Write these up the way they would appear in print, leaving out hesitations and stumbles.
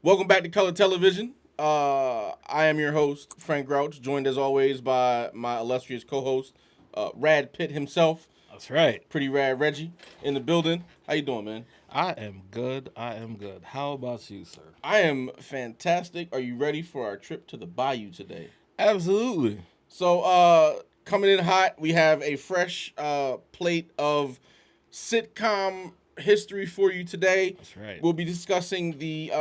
Welcome back to Color Television. I am your host, Frank Grouch, joined as always by my illustrious co-host, Rad Pitt himself, That's right. pretty rad Reggie, in the building. How you doing, man? I am good. I am good. How about you, sir? I am fantastic. Are you ready for our trip to the Bayou today? Absolutely. So, coming in hot, we have a fresh plate of sitcom history for you today. That's right. We'll be discussing the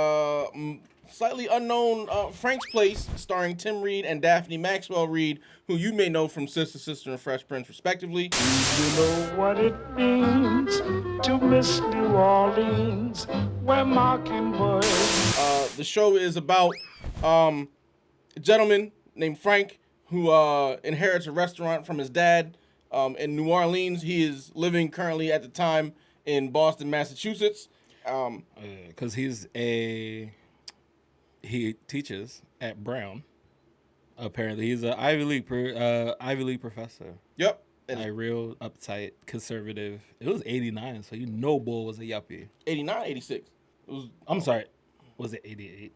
slightly unknown Frank's Place, starring Tim Reed and Daphne Maxwell Reed, who you may know from Sister, and Fresh Prince, respectively. You know what it means to miss New Orleans, where mockingbirds. The show is about a gentleman named Frank who inherits a restaurant from his dad in New Orleans. He is living currently at the time in Boston, Massachusetts. Because he teaches at Brown. Apparently, he's an Ivy League professor. Yep. Like real uptight, conservative. It was 89, so Bull was a yuppie. 89, 86. I'm sorry. Was it 88?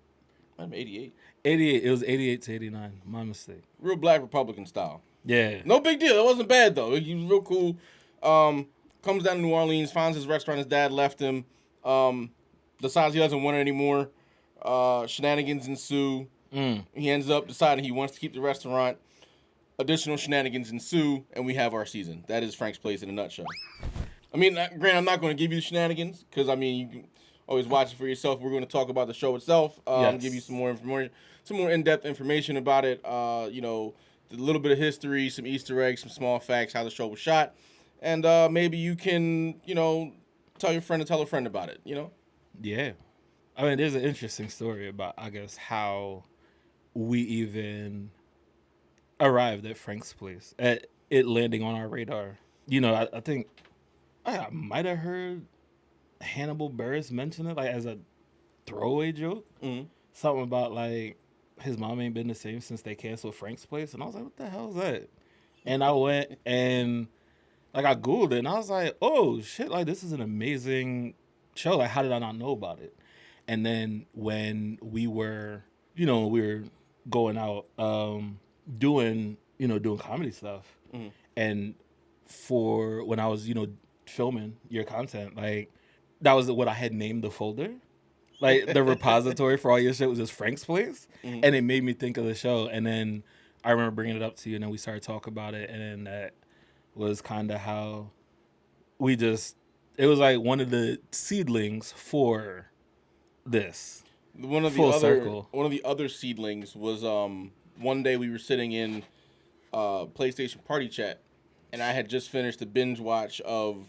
I'm 88. 88. It was 88 to 89. My mistake. Real Black Republican style. Yeah. No big deal. It wasn't bad though. He was real cool. Comes down to New Orleans, finds his restaurant. His dad left him. Decides he doesn't want it anymore. Shenanigans ensue. He ends up deciding he wants to keep the restaurant. Additional shenanigans ensue, and we have our season. That is Frank's Place in a nutshell. I mean, granted, I'm not going to give you the shenanigans because you can always watch it for yourself. We're going to talk about the show itself. Yes. Give you some more information, some more in-depth information about it. A little bit of history, some Easter eggs, some small facts, how the show was shot, and maybe you can, tell your friend to tell a friend about it. Yeah. I mean, there's an interesting story about, I guess, how we even arrived at Frank's Place, at it landing on our radar. I think I might have heard Hannibal Buress mention it, like, as a throwaway joke. Mm-hmm. Something about, like, his mom ain't been the same since they canceled Frank's Place. And I was like, what the hell is that? And I went and, like, I Googled it, and I was like, oh, shit, like, this is an amazing show. Like, how did I not know about it? And then when we were going out, doing comedy stuff. Mm-hmm. And for when I was, filming your content, like, that was what I had named the folder. Like, the repository for all your shit was just Frank's Place. Mm-hmm. And it made me think of the show. And then I remember bringing it up to you, and then we started talking about it. And then that was kind of how it was like one of the seedlings for this. One of the other seedlings was one day we were sitting in PlayStation Party Chat, and I had just finished a binge watch of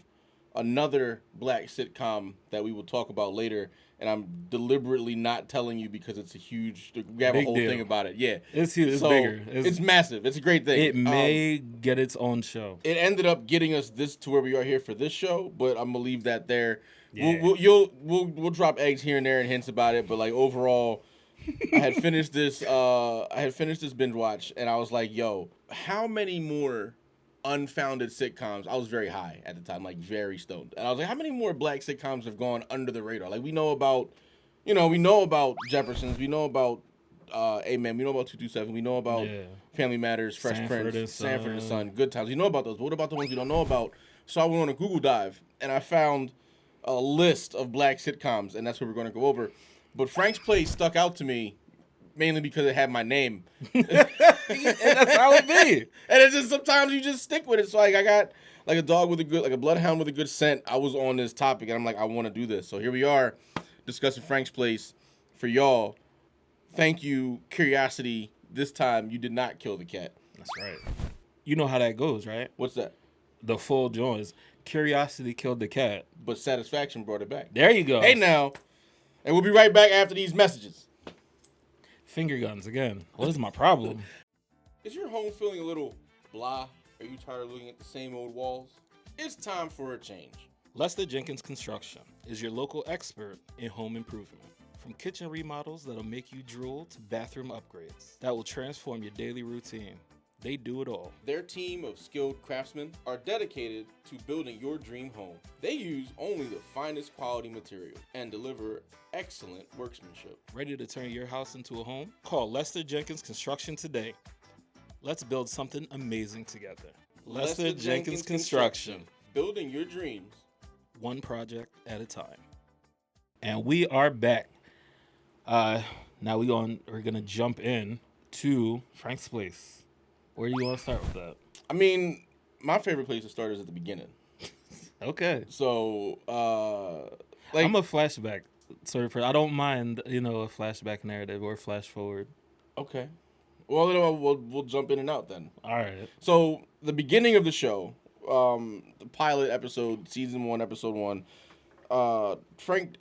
another black sitcom that we will talk about later, and I'm deliberately not telling you because it's a huge. We have a whole thing about it. Yeah, it's huge. It's bigger. It's massive. It's a great thing. It may get its own show. It ended up getting us to where we are here for this show, but I'm gonna leave that there. Yeah. We'll drop eggs here and there and hints about it, but like overall, I had finished this binge watch, and I was like, yo, how many more unfounded sitcoms? I was very high at the time, like very stoned, and I was like, how many more black sitcoms have gone under the radar? Like we know about Jeffersons, we know about Amen, we know about 227, we know about Family Matters, Fresh Prince, Sanford and Son, Good Times. We know about those, but what about the ones we don't know about? So I went on a Google dive, and I found a list of black sitcoms, and that's what we're going to go over. But Frank's Place stuck out to me mainly because it had my name. And that's how it be. And it's just sometimes you just stick with it. So like I got like a dog with a bloodhound with a good scent. I was on this topic, and I'm like, I want to do this. So here we are discussing Frank's Place for y'all. Thank you, Curiosity. This time you did not kill the cat. That's right. You know how that goes, right? What's that? The full joins. Curiosity killed the cat, but satisfaction brought it back. There you go. Hey now. And we'll be right back after these messages. Finger guns again. What is my problem? Is your home feeling a little blah? Are you tired of looking at the same old walls? It's time for a change. Lester Jenkins Construction is your local expert in home improvement. From kitchen remodels that'll make you drool to bathroom upgrades that will transform your daily routine. They do it all. Their team of skilled craftsmen are dedicated to building your dream home. They use only the finest quality material and deliver excellent workmanship. Ready to turn your house into a home? Call Lester Jenkins Construction today. Let's build something amazing together. Lester Jenkins Construction. Building your dreams. One project at a time. And we are back. Now we're gonna jump in to Frank's Place. Where do you want to start with that? I mean, my favorite place to start is at the beginning. Okay. So, I'm a flashback sort of person. I don't mind, a flashback narrative or flash forward. Okay. Well, we'll jump in and out then. All right. So, the beginning of the show, the pilot episode, season 1, episode 1, Frank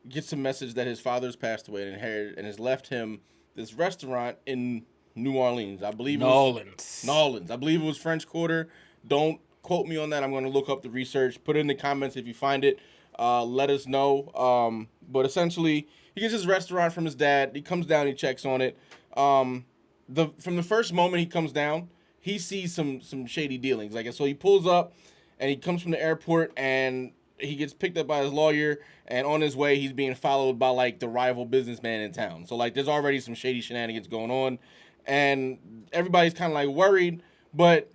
gets a message that his father's passed away and has left him this restaurant in New Orleans. I believe Nolans. I believe it was French Quarter. Don't quote me on that. I'm going to look up the research. Put it in the comments if you find it. Let us know. But essentially, he gets his restaurant from his dad. He comes down. He checks on it. From the first moment he comes down, he sees some shady dealings. So he pulls up, and he comes from the airport, and he gets picked up by his lawyer. And on his way, he's being followed by the rival businessman in town. So there's already some shady shenanigans going on. And everybody's kind of worried, but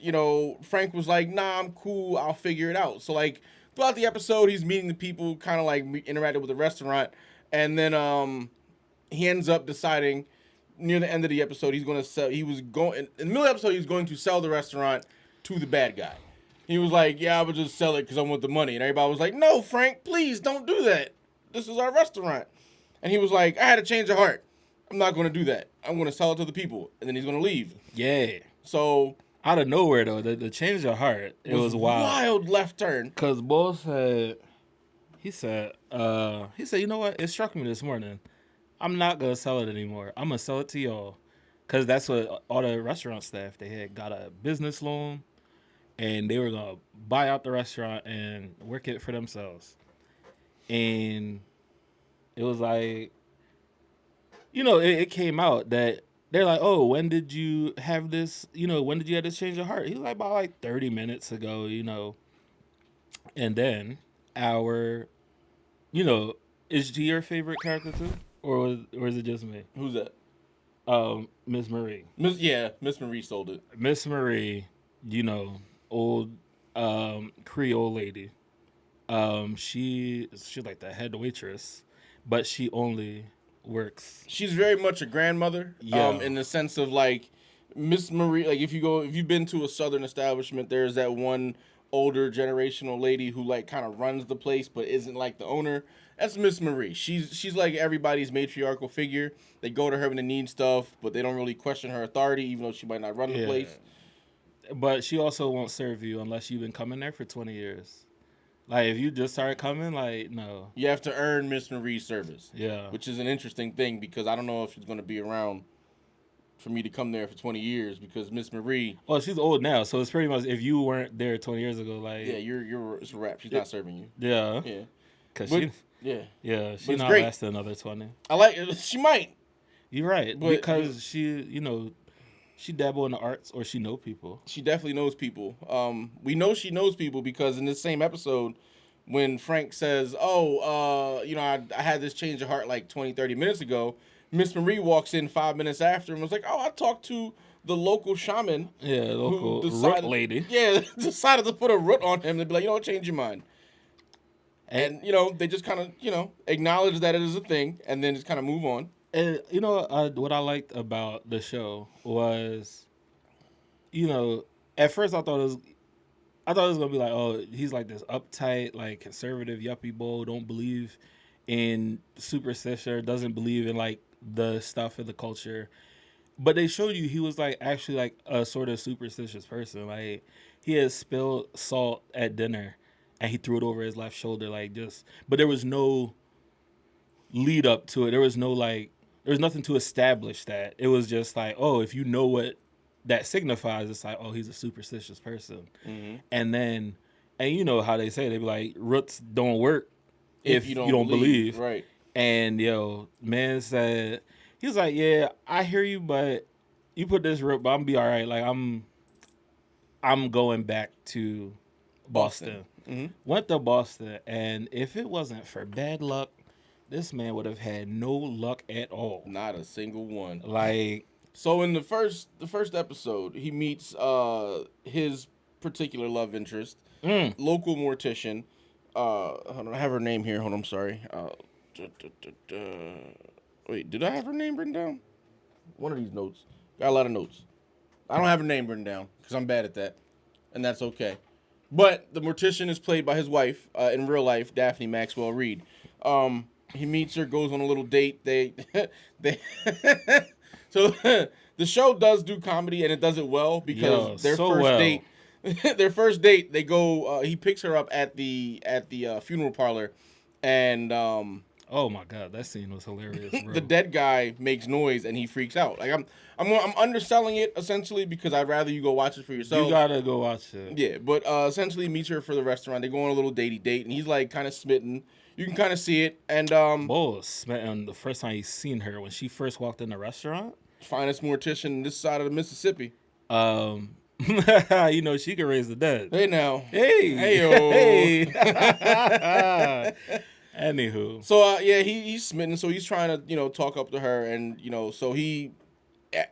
Frank was like, "Nah, I'm cool. I'll figure it out." So throughout the episode, he's meeting the people, kind of interacting with the restaurant, and then he ends up deciding near the end of the episode he's going to sell. In the middle of the episode, he was going to sell the restaurant to the bad guy. He was like, "Yeah, I would just sell it because I want the money," and everybody was like, "No, Frank, please don't do that. This is our restaurant." And he was like, "I had a change of heart. I'm not going to do that. I'm going to sell it to the people." And then he's going to leave. Yeah. So out of nowhere, though, the change of heart, it was wild. Wild left turn. Because Bull said, he said, you know what? It struck me this morning. I'm not going to sell it anymore. I'm going to sell it to y'all. Because that's what all the restaurant staff, they had got a business loan, and they were going to buy out the restaurant and work it for themselves. And it was it came out that they're like, "Oh, when did you have this? When did you have this change of heart?" He was like, "About 30 minutes ago, And then is she your favorite character too, or is it just me? Who's that? Miss Marie. Miss Marie sold it. Miss Marie, old Creole lady. She's like the head waitress, but she only works. She's very much a grandmother. Yeah. In the sense of Miss Marie, if you've been to a Southern establishment, there's that one older generational lady who kind of runs the place but isn't the owner. That's Miss Marie. She's everybody's matriarchal figure. They go to her when they need stuff, but they don't really question her authority, even though she might not run the place. But she also won't serve you unless you've been coming there for 20 years. If you just started coming, no. You have to earn Miss Marie's service. Yeah. Which is an interesting thing because I don't know if she's going to be around for me to come there for 20 years because Miss Marie... Well, she's old now, so it's pretty much if you weren't there 20 years ago, Yeah, it's a wrap. She's not serving you. Yeah. Yeah. Because she's not lasting another 20. She might. You're right. Because she dabble in the arts or she know people. She definitely knows people. We know she knows people because in this same episode, when Frank says, I had this change of heart 20, 30 minutes ago, Miss Marie walks in 5 minutes after and was like, "Oh, I talked to the local shaman." Yeah, local root lady. Yeah, decided to put a root on him and be like, change your mind. And, they just kind of, acknowledge that it is a thing and then just kind of move on. And what I liked about the show was, at first I thought it was gonna be he's this uptight, conservative yuppie bull, don't believe in superstition, doesn't believe in the stuff of the culture. But they showed you he was actually a sort of superstitious person. He had spilled salt at dinner and he threw it over his left shoulder, but there was no lead up to it. There was no there was nothing to establish that. It was just if you know what that signifies, it's he's a superstitious person. Mm-hmm. And then, you know how they say, they be roots don't work if you don't believe. Right. And man said, he was yeah, I hear you, but you put this root, but I'm gonna be all right. I'm going back to Boston. Went to Boston, and if it wasn't for bad luck, this man would have had no luck at all. Not a single one. Like, So in the first episode, he meets his particular love interest, local mortician. Hold on, I have her name here. Hold on, I'm sorry. Wait, did I have her name written down? One of these notes. Got a lot of notes. I don't have her name written down because I'm bad at that, and that's okay. But the mortician is played by his wife in real life, Daphne Maxwell Reed. He meets her, goes on a little date. They so the show does do comedy and it does it well because their first date, they go. He picks her up at the funeral parlor, and oh my god, that scene was hilarious, bro. the dead guy makes noise and he freaks out. Like I'm underselling it essentially because I'd rather you go watch it for yourself. You gotta go watch it. Yeah, but essentially meets her for the restaurant. They go on a little datey date, and he's like kind of smitten. You can kind of see it, and Bo was smitten the first time he seen her when she first walked in the restaurant. finest mortician this side of the Mississippi. You know she can raise the dead. Hey now, Hey, hey, hey. Anywho, So yeah, he's smitten. So he's trying to talk up to her, and so he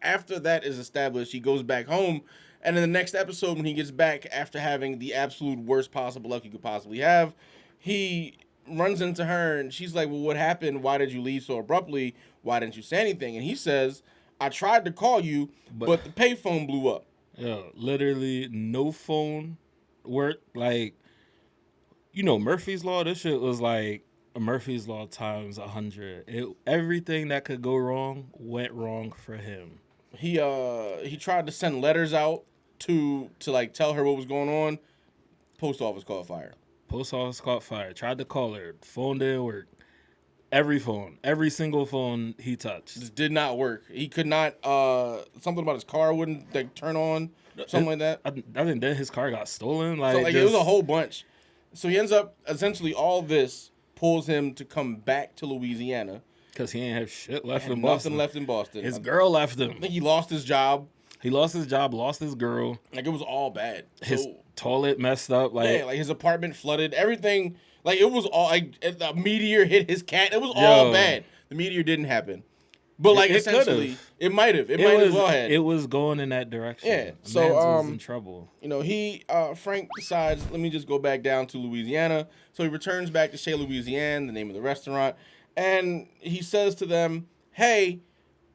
after that is established, he goes back home, and in the next episode when he gets back after having the absolute worst possible luck you could possibly have, he runs into her and she's like, well, what happened? Why did you leave so abruptly? Why didn't you say anything? And he says, I tried to call you, but the payphone blew up. yo, literally no phone worked. Like, Murphy's Law. This shit was like Murphy's Law times 100. Everything that could go wrong went wrong for him. He tried to send letters out to like tell her what was going on. Post office caught fire. Post office caught fire. Tried to call her. Phone didn't work. Every single phone he touched. This did not work. He could not. Something about his car wouldn't turn on. Something like that. I think then his car got stolen. So it was a whole bunch. So he ends up essentially all this pulls him to come back to Louisiana because he ain't have shit left in nothing Boston. left in Boston. His girl left him. I think he lost his job. He lost his job, lost his girl. Like it was all bad. His toilet messed up. Like like his apartment flooded. Everything. Like it was all like a meteor hit his cat. It was all bad. The meteor didn't happen. But like essentially, it might have. It might as well have. It was going in that direction. Yeah. So was in trouble. Frank decides, let me just go back down to Louisiana. So he returns back to Chez Louisiane, the name of the restaurant, and he says to them, "Hey,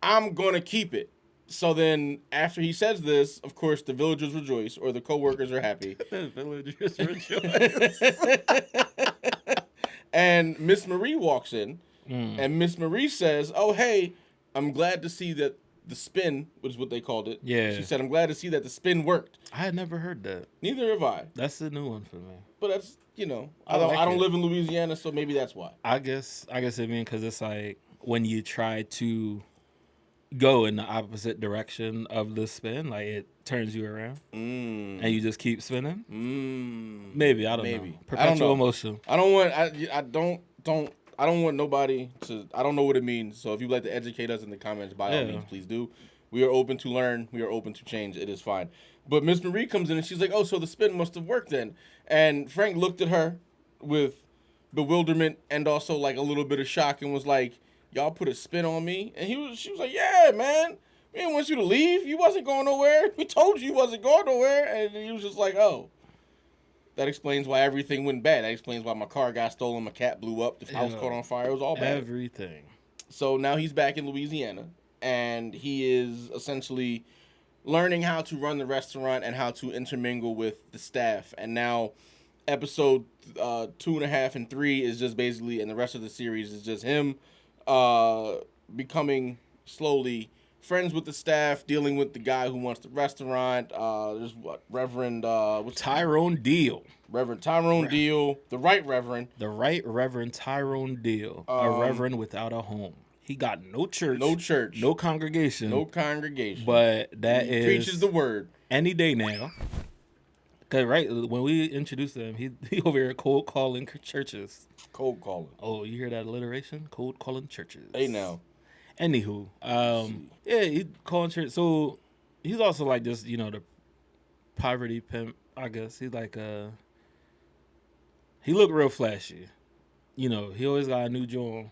I'm gonna keep it." So then, after he says this, of course, the villagers rejoice, or the co-workers are happy. The villagers rejoice. And Miss Marie walks in, and Miss Marie says, "Oh, hey, I'm glad to see that the spin," which is what they called it. Yeah. She said, "I'm glad to see that the spin worked." I had never heard that. Neither have I. That's a new one for me. But that's, I don't live in Louisiana, so maybe that's why. I guess it means because it's like when you try to go in the opposite direction of the spin, like it turns you around and you just keep spinning. Maybe I don't know. Perpetual motion. I don't want nobody to. I don't know what it means. So if you'd like to educate us in the comments, by all means, please do. We are open to learn. We are open to change. It is fine. But Miss Marie comes in and she's like, "Oh, so the spin must have worked then." And Frank looked at her with bewilderment and also like a little bit of shock and was like, "Y'all put a spin on me?" And she was like, "Yeah, man. We didn't want you to leave. You wasn't going nowhere. We told you wasn't going nowhere." And he was just like, "Oh, that explains why everything went bad. That explains why my car got stolen, my cat blew up, the house caught on fire. It was all bad." Everything. So now he's back in Louisiana, and he is essentially learning how to run the restaurant and how to intermingle with the staff. And now episode 2.5 and 3 is just basically, and the rest of the series is just him becoming slowly friends with the staff, dealing with the guy who wants the restaurant. There's Reverend Tyrone Deal. Reverend Tyrone Deal, the Right Reverend. The Right Reverend Tyrone Deal, a reverend without a home. He got no church, no congregation, But he preaches the word any day now. Cause when we introduced him, he over here cold calling churches. Cold calling. Oh, you hear that alliteration? Cold calling churches. Hey now. Anywho, he calling church. So he's also like this, the poverty pimp, I guess. He's like he looked real flashy. You know, he always got a new joint.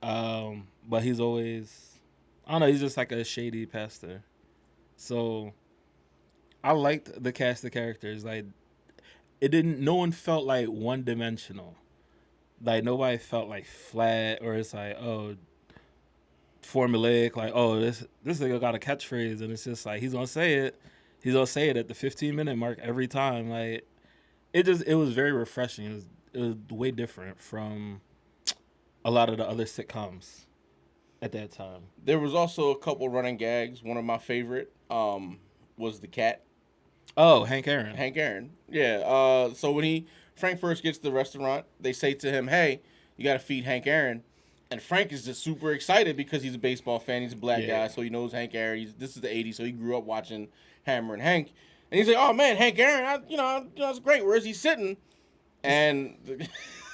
But he's always, I don't know, he's just like a shady pastor. So I liked the cast of characters. Like, no one felt like one dimensional. Like, nobody felt like flat or it's like, oh, formulaic. Like, oh, this nigga got a catchphrase and it's just like, he's gonna say it. He's gonna say it at the 15-minute mark every time. Like, it was very refreshing. It was way different from a lot of the other sitcoms at that time. There was also a couple running gags. One of my favorite was the cat. Oh, Hank Aaron. Hank Aaron. Yeah. So when Frank first gets to the restaurant, they say to him, "Hey, you got to feed Hank Aaron." And Frank is just super excited because he's a baseball fan. He's a black guy, so he knows Hank Aaron. This is the '80s, so he grew up watching Hammer and Hank. And he's like, "Oh man, Hank Aaron, it's great. Where's he sitting?" And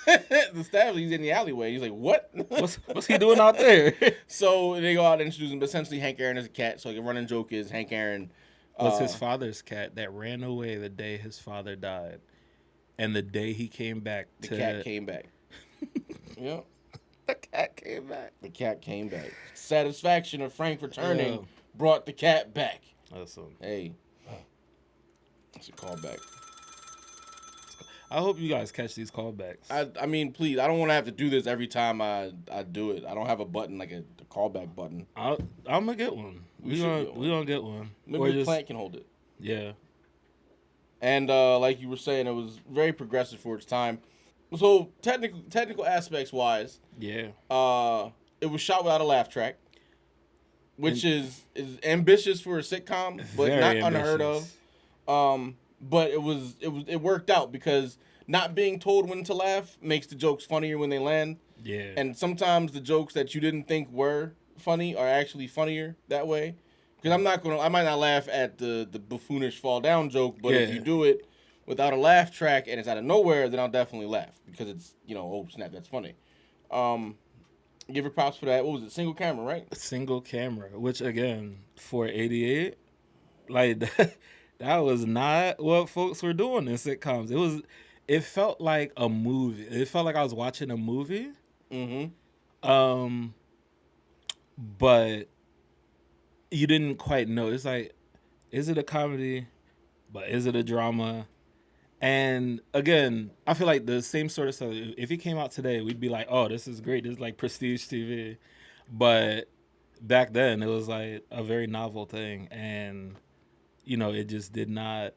the staff, he's in the alleyway. He's like, "What? What's he doing out there?" So they go out and introduce him. But essentially, Hank Aaron is a cat. So the running joke is Hank Aaron was his father's cat that ran away the day his father died, and the day he came back. The cat came back. Yep. The cat came back. The cat came back. Satisfaction of Frank returning brought the cat back. Awesome. Hey, that's a callback. I hope you guys catch these callbacks. I mean, please, I don't want to have to do this every time I do it. I don't have a button like a callback button. I'm gonna get one. We gonna get one. Maybe the plant can hold it. Yeah. And like you were saying, it was very progressive for its time. So technical aspects wise, yeah. It was shot without a laugh track, which is ambitious for a sitcom, but not unheard of. But it worked out because not being told when to laugh makes the jokes funnier when they land. Yeah. And sometimes the jokes that you didn't think were funny are actually funnier that way. Because I might not laugh at the buffoonish fall down joke, but if you do it without a laugh track and it's out of nowhere, then I'll definitely laugh because it's, oh snap, that's funny. Give her props for that. What was it? Single camera, right? Single camera, which again, for 88, like that was not what folks were doing in sitcoms. It felt like a movie. It felt like I was watching a movie. Mm-hmm. But you didn't quite know. It's like, is it a comedy? But is it a drama? And again, I feel like the same sort of stuff. If it came out today, we'd be like, oh, this is great. This is like prestige TV. But back then, it was like a very novel thing. And, it just did not.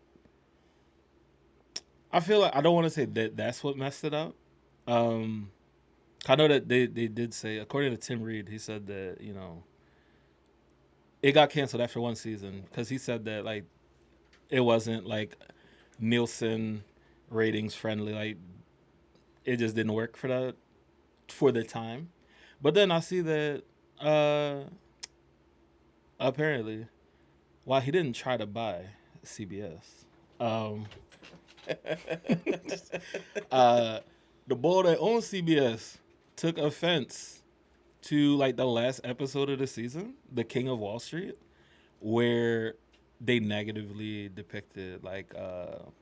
I feel like I don't want to say that that's what messed it up. I know that they did say, according to Tim Reed, he said that, it got canceled after one season because he said that, like, it wasn't, like, Nielsen ratings friendly. Like, it just didn't work for the time. But then I see that apparently, while he didn't try to buy CBS, the boy that owns CBS took offense to, like, the last episode of the season, The King of Wall Street, where they negatively depicted, like on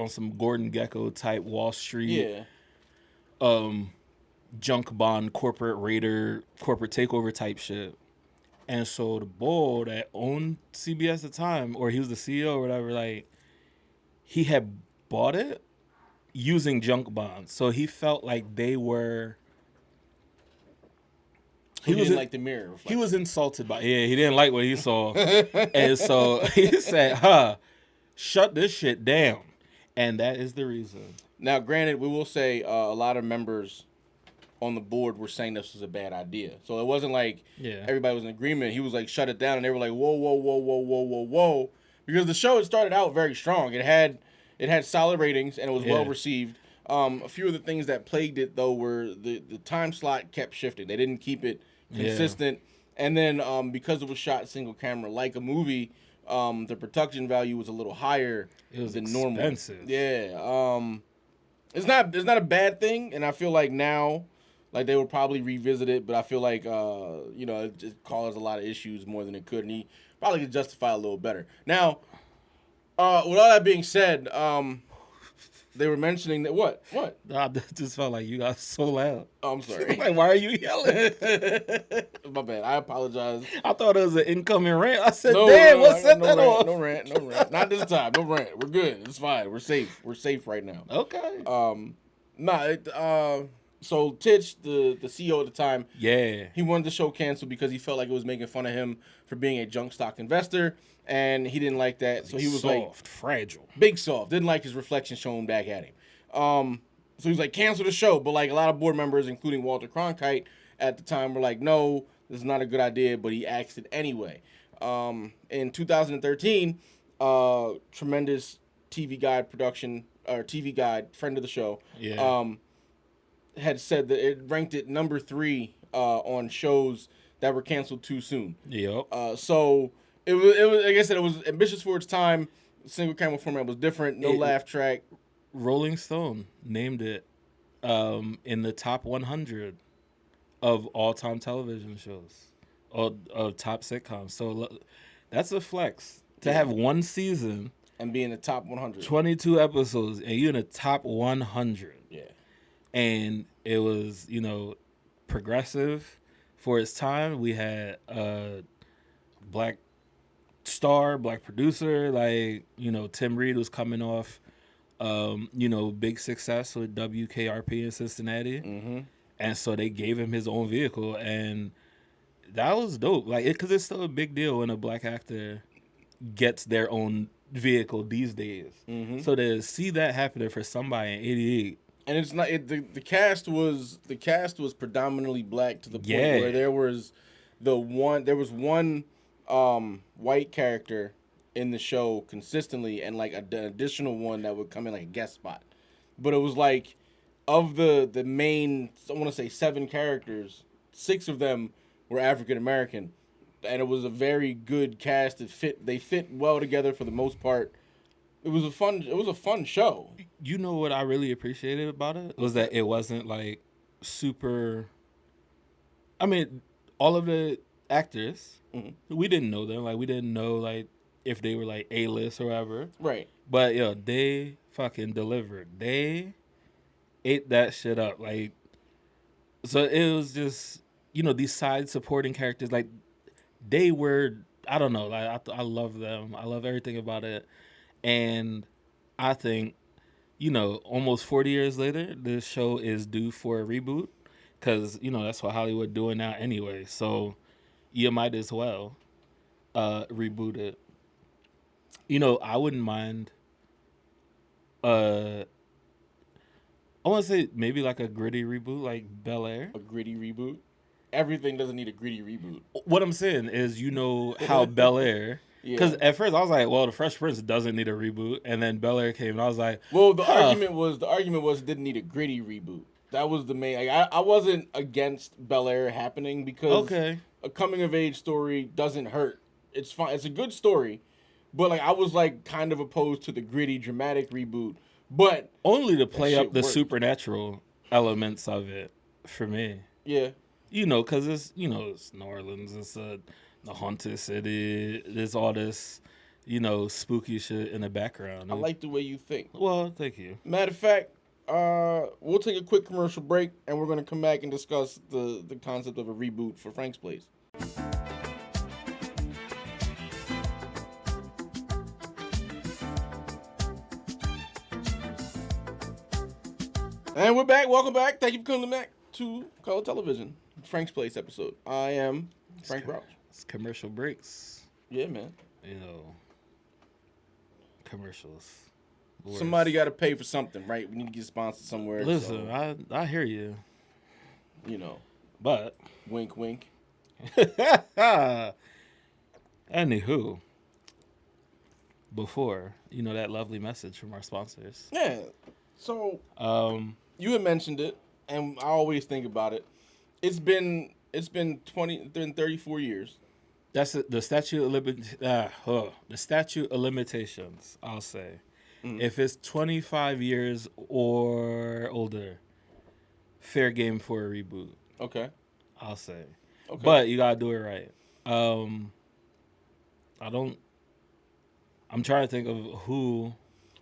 some Gordon Gekko type Wall Street, junk bond, corporate raider, corporate takeover type shit. And so the boy that owned CBS at the time, or he was the CEO or whatever, like, he had bought it using junk bonds. So he felt like they were. He didn't like the mirror reflection. He was insulted by. Yeah, he didn't like what he saw, and so he said, shut this shit down," and that is the reason. Now, granted, we will say a lot of members on the board were saying this was a bad idea. So it wasn't like everybody was in agreement. He was like, shut it down, and they were like, whoa, whoa, whoa, whoa, whoa, whoa, whoa, because the show had started out very strong. It had solid ratings and it was well received. A few of the things that plagued it though were the time slot kept shifting. They didn't keep it consistent, and then because it was shot single camera like a movie, the production value was a little higher than normal. Expensive. Yeah, it's not a bad thing, and I feel like now, like, they would probably revisit it, but I feel like it just caused a lot of issues more than it could. And probably could justify a little better. Now, with all that being said, they were mentioning that what? I just felt like you got so loud. Oh, I'm sorry. Like, why are you yelling? My bad. I apologize. I thought it was an incoming rant. I said, No, damn, no, what I set got that off? No rant. Not this time. No rant. We're good. It's fine. We're safe. We're safe right now. Okay. So Titch, the CEO at the time, Yeah. he wanted the show canceled because he felt like it was making fun of him for being a junk stock investor, and he didn't like that. So he was soft, fragile. big soft. Didn't like his reflection showing back at him. So he was like, cancel the show. But like a lot of board members, including Walter Cronkite at the time, were like, no, this is not a good idea. But he axed it anyway. In 2013, tremendous TV Guide TV Guide, friend of the show, had said that it ranked it number 3 on shows that were canceled too soon. Yep. So it was like I said, it was ambitious for its time. Single camera format was different. No laugh track. Rolling Stone named it in the top 100 of all-time television shows, of top sitcoms. So that's a flex to have one season and be in the top 100. 22 episodes, and you're in the top 100. Yeah. And it was, progressive for its time. We had a black star, black producer, Tim Reed was coming off, big success with WKRP in Cincinnati. Mm-hmm. And so they gave him his own vehicle, and that was dope. Because it's still a big deal when a black actor gets their own vehicle these days. Mm-hmm. So to see that happening for somebody in '88. And it's not the cast was predominantly black to the point where there was one white character in the show consistently, and like an additional one that would come in like a guest spot. But it was like, of the main, I want to say 7 characters, 6 of them were African American, and it was a very good cast. They fit well together for the most part. It was a fun show. You know what I really appreciated about it was that it wasn't like super. I mean, all of the actors, we didn't know them. Like, we didn't know like if they were like A-list or whatever. Right. But they fucking delivered. They ate that shit up. Like, so it was just, these side supporting characters, like, they were, I don't know, like, I love them. I love everything about it. And I think, almost 40 years later, this show is due for a reboot, because, that's what Hollywood doing now anyway. So you might as well reboot it. I wouldn't mind, I want to say maybe like a gritty reboot, like Bel Air. A gritty reboot? Everything doesn't need a gritty reboot. What I'm saying is, how Bel Air... Because at first I was like, well, The Fresh Prince doesn't need a reboot, and then Bel Air came, and I was like, well, the argument was it didn't need a gritty reboot. That was the main. Like, I wasn't against Bel Air happening, because a coming of age story doesn't hurt. It's fine. It's a good story, but like I was like kind of opposed to the gritty dramatic reboot, but only to play up the worked. Supernatural elements of it for me. Yeah, because it's it's New Orleans, it's the haunted city. There's all this, spooky shit in the background. I like the way you think. Well, thank you. Matter of fact, we'll take a quick commercial break, and we're going to come back and discuss the concept of a reboot for Frank's Place. And we're back. Welcome back. Thank you for coming back to Color Television, Frank's Place episode. I am Frank Rauch. It's commercial breaks. Yeah, man. Commercials. Somebody got to pay for something, right? We need to get sponsored somewhere. Listen, so, I hear you. But wink, wink. Anywho, before that lovely message from our sponsors. Yeah. So you had mentioned it, and I always think about it. It's been 34 years. That's the statute of limitations, I'll say. Mm-hmm. If it's 25 years or older, fair game for a reboot. Okay. I'll say. Okay. But you gotta do it right. I'm trying to think of who.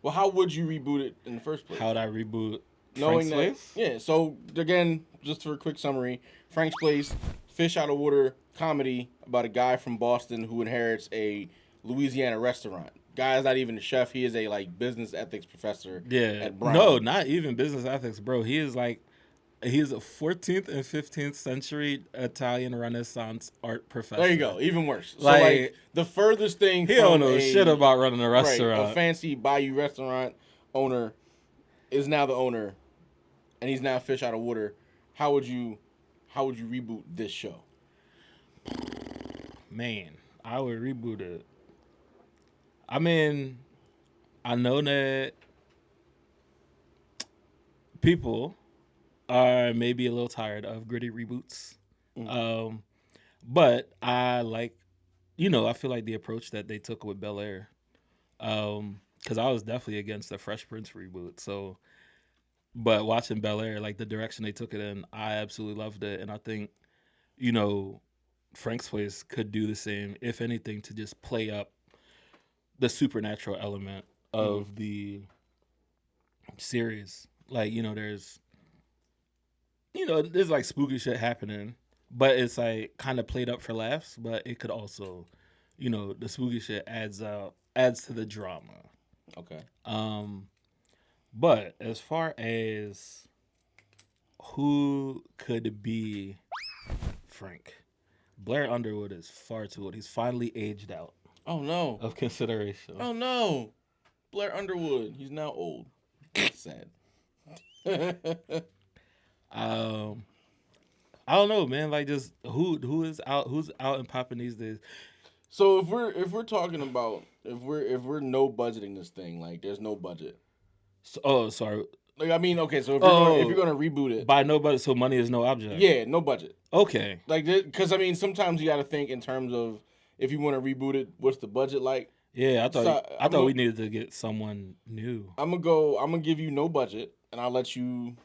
Well, how would you reboot it in the first place? How would I reboot Knowing Frank's that, Place? yeah. So again, just for a quick summary, Frank's Place, fish out of water comedy about a guy from Boston who inherits a Louisiana restaurant. Guy's not even a chef; he is a like business ethics professor Yeah. at Brown. No, not even business ethics, bro. He's a 14th and 15th century Italian Renaissance art professor. There you go. Even worse. So Like, like the furthest thing He from don't know shit about running a right, restaurant. a fancy bayou restaurant owner is now the owner, and he's now fish out of water. How would you reboot this show? Man, I would reboot it. I mean, I know that people are maybe a little tired of gritty reboots. But I like, I feel like the approach that they took with Bel Air. Because I was definitely against the Fresh Prince reboot. So, but watching Bel Air, like the direction they took it in, I absolutely loved it. And I think, Frank's Place could do the same, if anything, to just play up the supernatural element of the series. Like, there's like spooky shit happening, but it's like kind of played up for laughs, but it could also, the spooky shit adds to the drama. Okay. But as far as who could be Frank, Blair Underwood is far too old. He's finally aged out Oh no. of consideration. Oh no. Blair Underwood. He's now old. That's sad. I don't know, man. Like, just who's out and popping these days. So if we're talking about if we're no budgeting this thing, like there's no budget. So, sorry. Like I mean, okay, so if you're gonna reboot it, By no budget, so money is no object. yeah, no budget. Okay. Like because I mean, sometimes you got to think in terms of if you want to reboot it, what's the budget like? Yeah, I thought So, we needed to get someone new. I'm gonna give you no budget, and I'll let you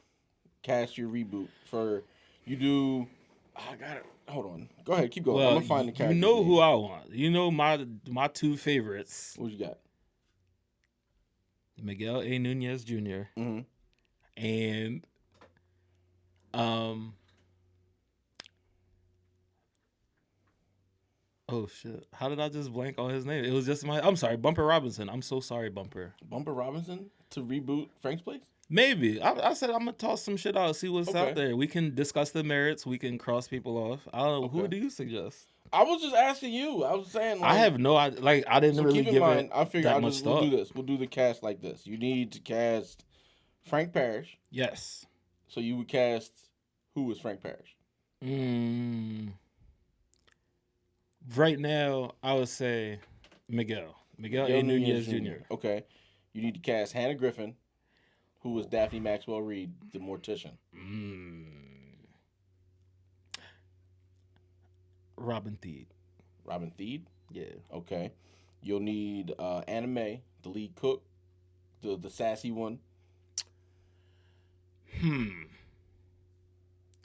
cast your reboot for you do. I got it. Hold on. Go ahead. Keep going. Well, I'm gonna find the character. You know who I want. You know my two favorites. What you got? Miguel A. Nunez Jr. Mm-hmm. And oh shit! How did I just blank on his name? It was just I'm sorry, Bumper Robinson. I'm so sorry, Bumper. Bumper Robinson to reboot Frank's Place? Maybe. I said I'm gonna toss some shit out, see what's Okay. out there. We can discuss the merits. We can cross people off. I don't know. Who Okay. do you suggest? I was just asking you. I was saying. Like, I have no idea. Like, I didn't So really keep in give mind. it I figure that much thought. we'll do this. We'll do the cast like this. You need to cast Frank Parrish. Yes. So you would cast who is Frank Parrish? Right now, I would say Miguel A. Nunez Jr. Okay. You need to cast Hannah Griffin, who was Daphne Maxwell Reed, the mortician. Robin Thede. Robin Thede. Yeah. Okay. You'll need Anna Mae, the lead cook, the sassy one.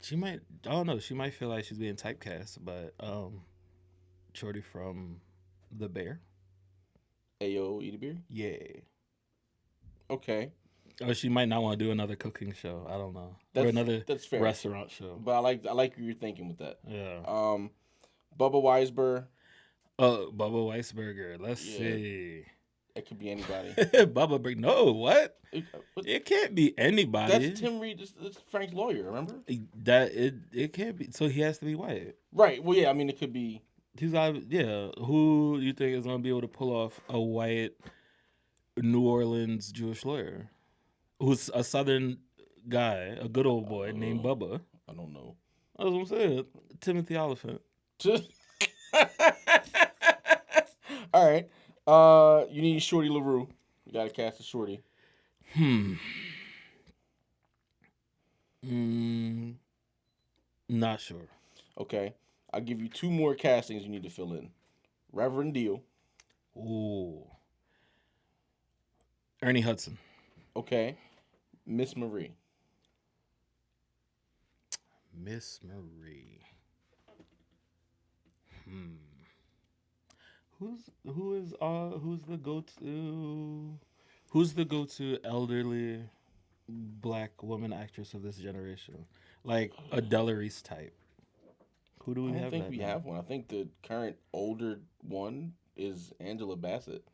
She might. I don't know. She might feel like she's being typecast, but Shorty from The Bear. Ayo Edebir. Yeah. Okay. Or she might not want to do another cooking show. I don't know. Or That's- another that's fair. restaurant show. But I like what you're thinking with that. Yeah. Bubba Weisberg. Bubba Weisberger. Let's Yeah. see. It could be anybody. Bubba Break. No, what? It- It can't be anybody. That's Tim Reed. That's Frank's lawyer. Remember? It can't be. So he has to be white. Right. Well, yeah. I mean, it could be. He's got, yeah. Who do you think is gonna be able to pull off a white New Orleans Jewish lawyer, who's a Southern guy, a good old boy named Bubba? I don't know. That's what I'm saying. Timothy Oliphant. All right. You need Shorty LaRue. You gotta cast a Shorty. Not sure. Okay. I'll give you two more castings you need to fill in. Reverend Deal. Ooh. Ernie Hudson. Okay. Miss Marie. Miss Marie. who's the go-to elderly black woman actress of this generation? Like a Reese type. Who do I we don't have think that we now? have one. I think the current older one is Angela Bassett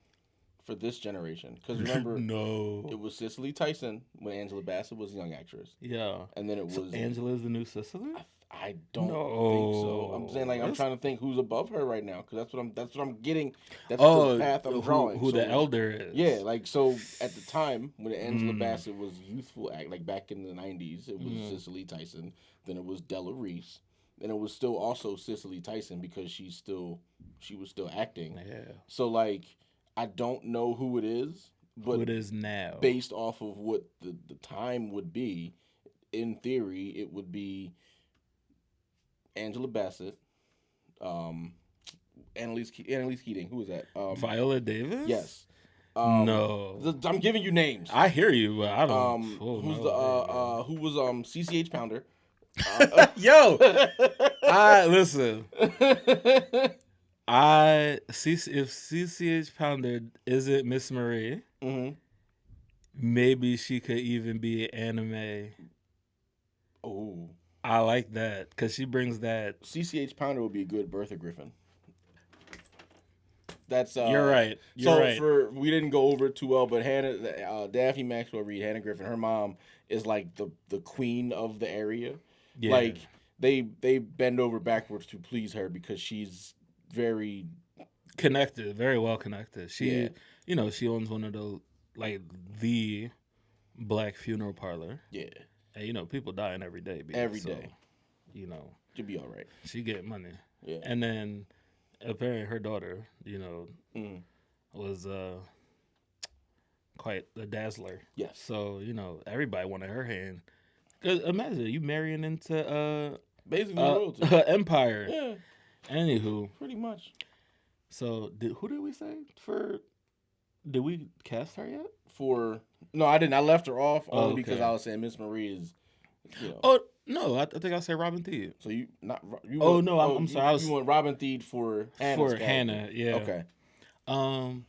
for this generation. Because remember, No. it was Cicely Tyson when Angela Bassett was a young actress, Yeah. and then it So was Angela's the new Cicely? I don't think so. I'm saying like I'm That's- trying to think who's above her right now because that's what I'm getting. That's Oh, the path I'm drawing. who So, the elder is? yeah, like so at the time when Angela Mm. Bassett was youthful act like back in the 90s, it was Cicely Tyson, then it was Della Reese, and it was still also Cicely Tyson because she was still acting. Yeah. So like I don't know who it is, Who but it is now? based off of what the time would be, in theory it would be Angela Bassett, um, Annalise Keating. Who is that? Viola Davis? Yes. No. I'm giving you names. I hear you, but I don't. Who's no the who was CCH Pounder? Yo, I listen. If CCH Pounder isn't Miss Marie, hmm maybe she could even be anime. Oh, I like that because she brings that. CCH Pounder would be a good Bertha Griffin. That's You're right. You're right. for we didn't go over it too well, but Hannah, Daphne Maxwell Reed, Hannah Griffin, her mom is like the queen of the area. Yeah. Like they bend over backwards to please her because she's very Connected, very well connected. She, Yeah. She owns one of the black funeral parlor, yeah and people dying every day. every day. You'll be all right. She get money, Yeah. and then apparently her daughter, Mm. was quite a dazzler. Yes. So everybody wanted her hand. 'Cause imagine you marrying into Basically royalty. empire. Yeah, Anywho, pretty much. so who did we say for? Did we cast her yet? No, I didn't. I left her off only because okay. I was saying Miss Marie is. Oh no, I think I said Robin Thede. So you not you. Oh want, no, I'm sorry. You want Robin Thede for Hannah's character. Hannah, yeah. Okay. And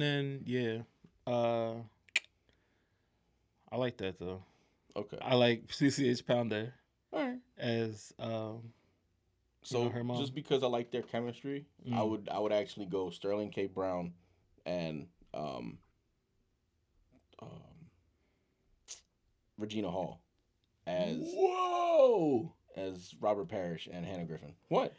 then I like that though. Okay. I like CCH Pounder All right. as So her mom. just because I like their chemistry, I would actually go Sterling K. Brown and Regina Hall as Robert Parrish and Hannah Griffin. What?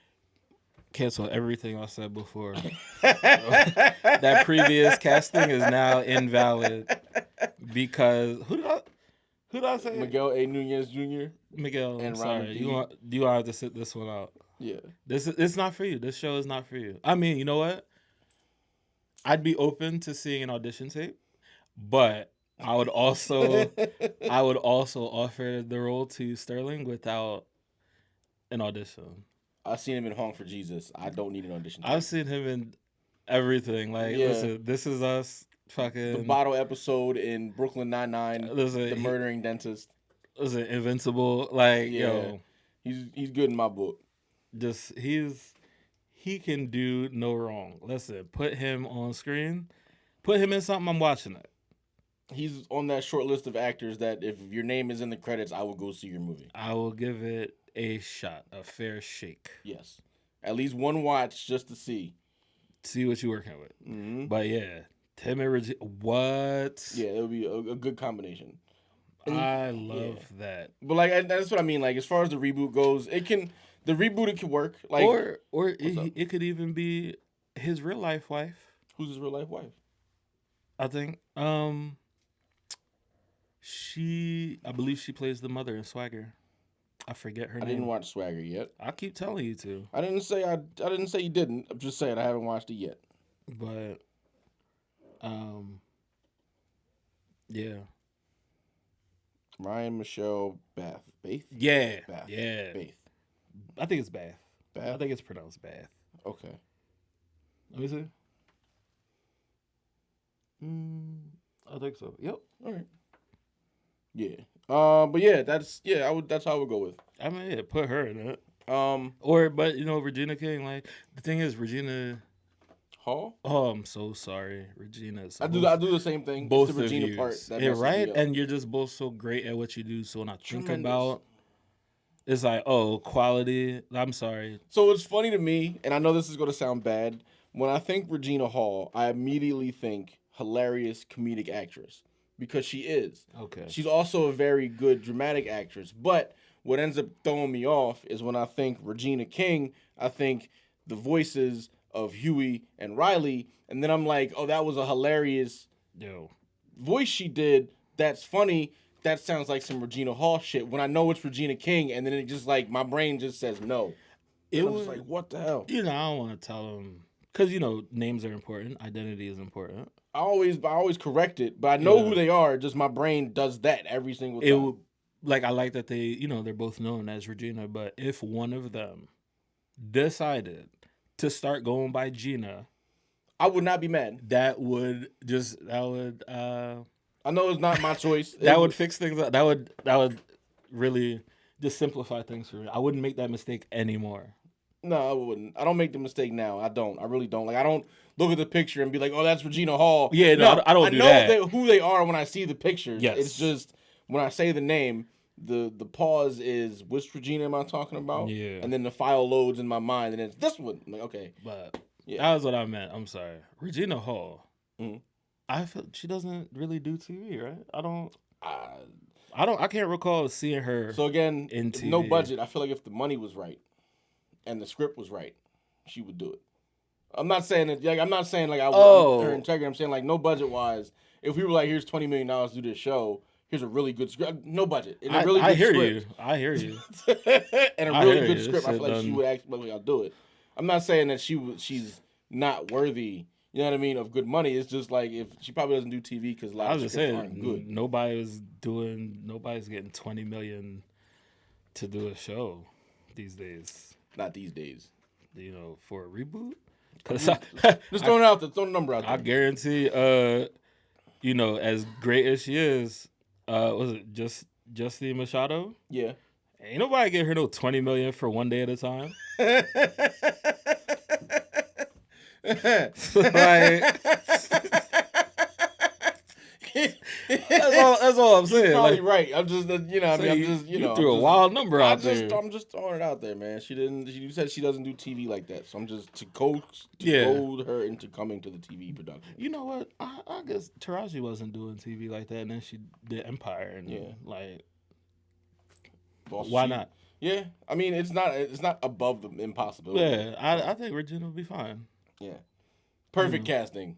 Cancel everything I said before. That previous casting is now invalid because who did I say? Miguel A. Nunez Jr. Miguel. and I'm sorry. Robin You want to have to sit this one out. Yeah. It's not for you. This show is not for you. I mean, you know what? I'd be open to seeing an audition tape, but I would also offer the role to Sterling without an audition. I've seen him in Hong for Jesus. I don't need an audition tape. I've seen him in everything. Like, listen, This Is Us, fucking the bottle episode in Brooklyn Nine-Nine. Listen, the murdering dentist. Listen, Invincible. Like, yo, he's good in my book. Just he can do no wrong. Listen, put him on screen, put him in something. I'm watching it. He's on that short list of actors that if your name is in the credits, I will go see your movie. I will give it a shot, a fair shake. Yes, at least one watch just to see what you're working with. Mm-hmm. But yeah, Tim and Reji, what? Yeah, it would be a good combination. I love that. But like that's what I mean. Like as far as the reboot goes, it can work. Like or it could even be his real life wife. Who's his real life wife? I think I believe she plays the mother in Swagger. I forget her name. I didn't watch Swagger yet. I keep telling you to. I didn't say you didn't. I'm just saying I haven't watched it yet. But yeah. Ryan Michelle Bath. Yeah. Bath. Yeah. Bath. I think it's Bath. Bath? I think it's pronounced Bath. Okay. Let me see. I think so. Yep. All right. Yeah. But yeah, that's how I would go with. I mean, put her in it. But Regina King, like the thing is, Regina Hall. Oh, I'm so sorry, Regina. So I do the same thing. both It's the of Regina you, part that yeah, messes me right? up. And you're just both so great at what you do. So when I think Tremendous. about, it's like, oh, quality. I'm sorry. So it's funny to me, and I know this is going to sound bad. When I think Regina Hall, I immediately think hilarious comedic actress because she is. Okay. She's also a very good dramatic actress. But what ends up throwing me off is when I think Regina King, I think the voices of Huey and Riley, and then I'm like, oh, that was a hilarious Yo. voice she did. That's funny. That sounds like some Regina Hall shit. When I know it's Regina King, and then it just like my brain just says no. It I'm was just like, what the hell? I don't want to tell them because names are important. Identity is important. I always correct it, but I know who Yeah. they are. Just my brain does that every single It time. would like I like that they they're both known as Regina, but if one of them decided to start going by Gina, I would not be mad. that would I know it's not my choice. that would fix things up. That would really just simplify things for me. I wouldn't make that mistake anymore. No, I wouldn't. I don't make the mistake now. I don't. I really don't. Like I don't look at the picture and be like, "Oh, that's Regina Hall." Yeah, no, I don't do know that. Who they are when I see the pictures. Yes. It's just when I say the name, the pause is which Regina am I talking about? Yeah. And then the file loads in my mind, and it's this one. I'm like, okay. But Yeah. that was what I meant. I'm sorry. Regina Hall. Mhm. I feel she doesn't really do TV, right? Uh, I can't recall seeing her. so again, in if no TV. budget. I feel like if the money was right and the script was right, she would do it. I'm not saying that. Like, I'm not saying like I would her integrity. I'm saying like no budget wise. If we were like, here's $20 million to do this show. Here's a really good script. No budget. And a really I good hear script. you. I hear you. And a I really hear good you. script. I Shit feel like she done. would actually I'll do it. I'm not saying that she's not worthy. You know what I mean? Of good money. It's just like if she probably doesn't do TV because a lot I of was just scripts saying, aren't good. nobody's getting 20 million to do a show these days. Not these days. For a reboot. Cause Just throwing it out there. Throwing a number out there. I guarantee, as great as she is, was it just Justine Machado? Yeah. Ain't nobody give her no 20 million for one day at a time. Like, that's all I'm saying. You're probably Like, right. I'm just, I'm just, you threw a wild number out there. I'm just throwing it out there, man. You said she doesn't do TV like that, so I'm just to goad her into coming to the TV production. You know what? I guess Taraji wasn't doing TV like that, and then she did Empire, and why not? Yeah, I mean, it's not above the impossibility. Yeah, I think Regina will be fine. Yeah, perfect casting.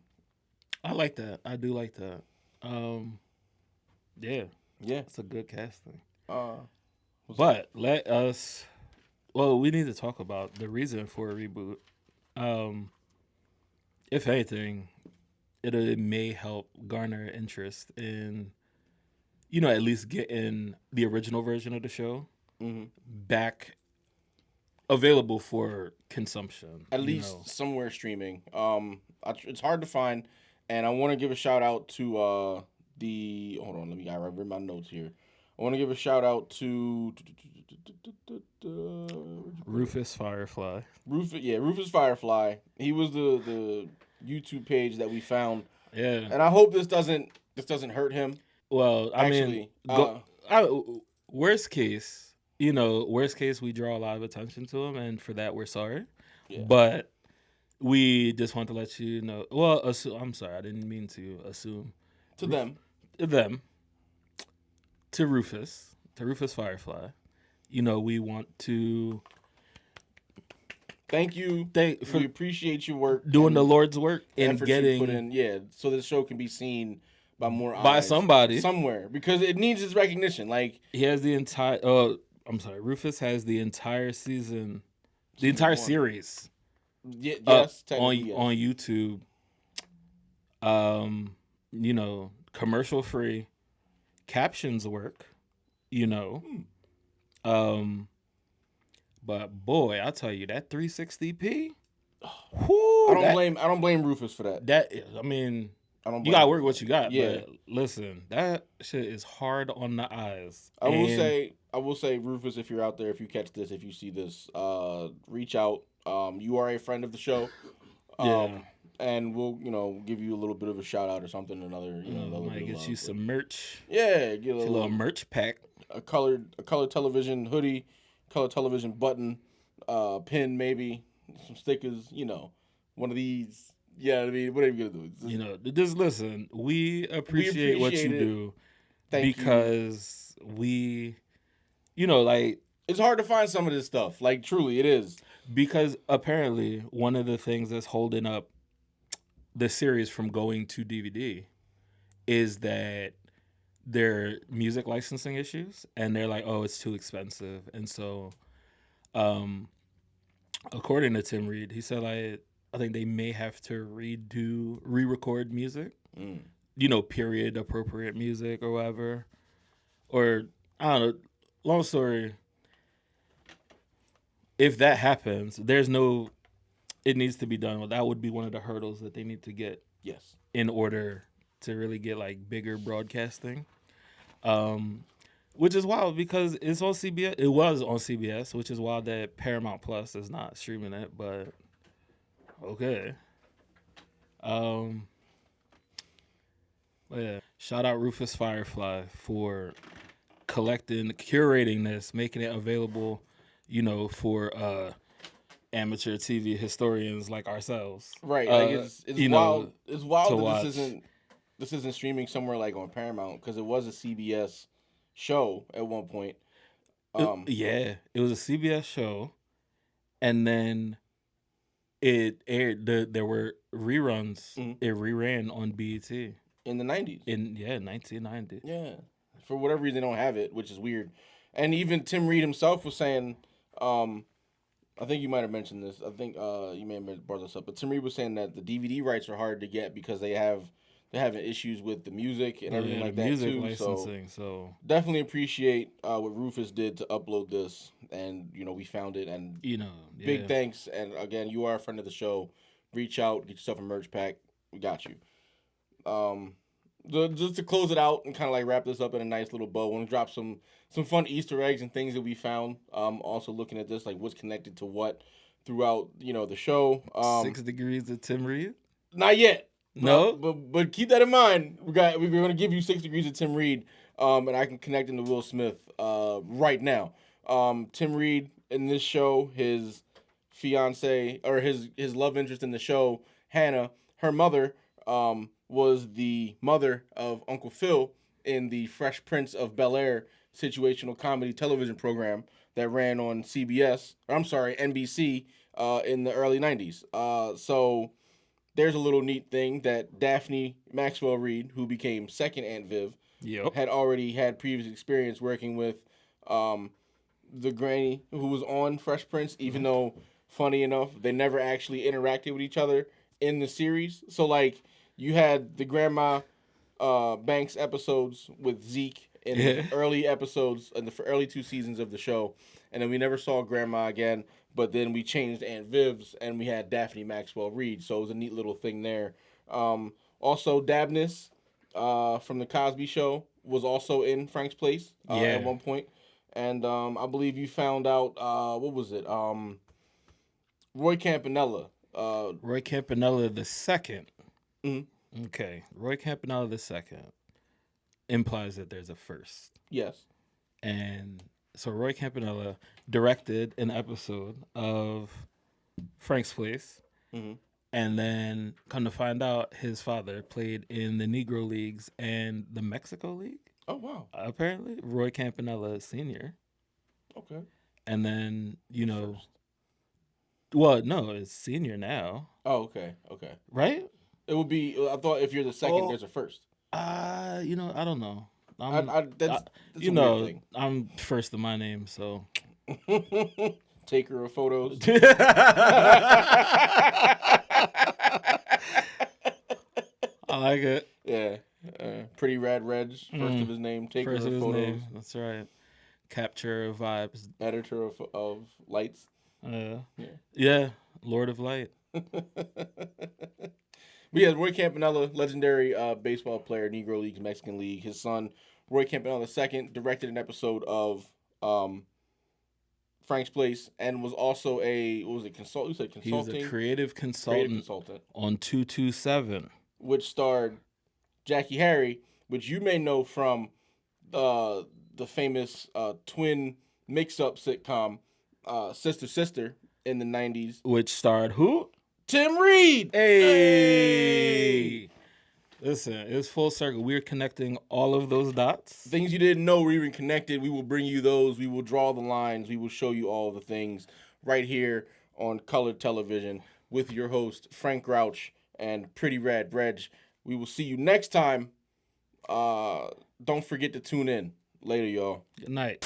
I like that. I do like that. Yeah, it's a good casting. But let us. Well, we need to talk about the reason for a reboot. If anything, it may help garner interest in, at least getting the original version of the show back available for consumption. At least somewhere streaming. It's hard to find, and I want to give a shout out to hold on, I read my notes here. I want to give a shout out to Rufus Firefly. Rufus Firefly. He was the YouTube page that we found. Yeah, and I hope this doesn't hurt him. Well, worst case, we draw a lot of attention to him, and for that we're sorry. Yeah. But we just want to let you know. Well, I'm sorry, I didn't mean to assume. To Rufus Firefly, we want to thank you. We appreciate your work, doing the Lord's work, and getting put in, so the show can be seen by more eyes, by somebody somewhere, because it needs its recognition. Like he has the entire. Rufus has the entire season, the entire series. Yes, on YouTube. Commercial free, captions work, but boy, I'll tell you that 360p. I don't blame Rufus for that. You gotta work what you got. Yeah. But listen, that shit is hard on the eyes. I will say, Rufus, if you're out there, if you catch this, if you see this, reach out. You are a friend of the show. and we'll give you a little bit of a shout out or something. Another a little might bit of get love, you some merch. Yeah, get A little merch pack. A colored television hoodie, color television button, pin maybe, some stickers. One of these. Yeah, I mean, whatever you're gonna do. Just listen. We appreciate what you it. do Thank you. because we, like, it's hard to find some of this stuff. Like, truly, it is. Because apparently one of the things that's holding up the series from going to DVD is that their music licensing issues, and they're like, oh, it's too expensive. And so, according to Tim Reed, he said, like, I think they may have to re-record music, period appropriate music or whatever. Or, I don't know, long story, if that happens, it needs to be done. Well, that would be one of the hurdles that they need to get. Yes. In order to really get like bigger broadcasting. Which is wild because it's on CBS. It was on CBS, which is wild that Paramount Plus is not streaming it, but okay. Yeah. Shout out Rufus Firefly for curating this, making it available, for amateur TV historians like ourselves. Right. It's wild. It's wild that this isn't streaming somewhere like on Paramount, because it was a CBS show at one point. It was a CBS show, and then it aired. There were reruns. Mm-hmm. It reran on BET in the 90s. 1990. Yeah, for whatever reason they don't have it, which is weird. And even Tim Reed himself was saying, I think you might have mentioned this. I think you may have brought this up, but Tim Reed was saying that the DVD rights are hard to get because they're having issues with the music and everything like that music too. Licensing, so definitely appreciate what Rufus did to upload this, and we found it, and big thanks. And again, you are a friend of the show. Reach out, get yourself a merch pack. We got you. Just to close it out and kind of like wrap this up in a nice little bow, I want to drop some fun Easter eggs and things that we found. Also looking at this, like what's connected to what throughout the show. 6 Degrees of Tim Reed. Not yet. No, but keep that in mind. We're going to give you 6 Degrees of Tim Reed, and I can connect into Will Smith right now. Tim Reed in this show, his fiance or his love interest in the show, Hannah, her mother was the mother of Uncle Phil in the Fresh Prince of Bel-Air situational comedy television program that ran on NBC in the early 90s. So there's a little neat thing that Daphne Maxwell Reed, who became second Aunt Viv, had already had previous experience working with the granny who was on Fresh Prince, even though, funny enough, they never actually interacted with each other in the series. So, like, you had the Grandma Banks episodes with Zeke in the early episodes, in the early 2 seasons of the show, and then we never saw Grandma again. But then we changed Aunt Viv's, and we had Daphne Maxwell Reed, so it was a neat little thing there. Also, Dabness from the Cosby Show was also in Frank's Place at one point. And I believe you found out, what was it? Roy Campanella. Roy Campanella the second. Mm-hmm. Okay, Roy Campanella the second implies that there's a first. Yes. And so Roy Campanella directed an episode of Frank's Place, and then come to find out his father played in the Negro Leagues and the Mexico League. Oh, wow. Apparently, Roy Campanella Sr. Okay. And then, well, no, it's senior now. Oh, okay. Right? It would be, I thought if you're the second, there's a first. I don't know. That's a weird thing. I'm first in my name, so. Taker of photos. I like it. Yeah. Pretty Rad Reg, first of his name. Taker of photos. Name. That's right. Capture of vibes. Editor of lights. Yeah. Lord of Light. But yeah, Roy Campanella, legendary baseball player, Negro Leagues, Mexican League. His son, Roy Campanella II, directed an episode of Frank's Place, and was also a consultant? You said He was consulting. a creative consultant on 227, which starred Jackie Harry, which you may know from the famous twin mix-up sitcom Sister Sister in the 90s. which starred who? Tim Reed. Hey. Listen, it's full circle. We're connecting all of those dots. Things you didn't know were even connected. We will bring you those. We will draw the lines. We will show you all the things right here on colored television with your host, Frank Grouch and Pretty Red Reg. We will see you next time. Don't forget to tune in. Later, y'all. Good night.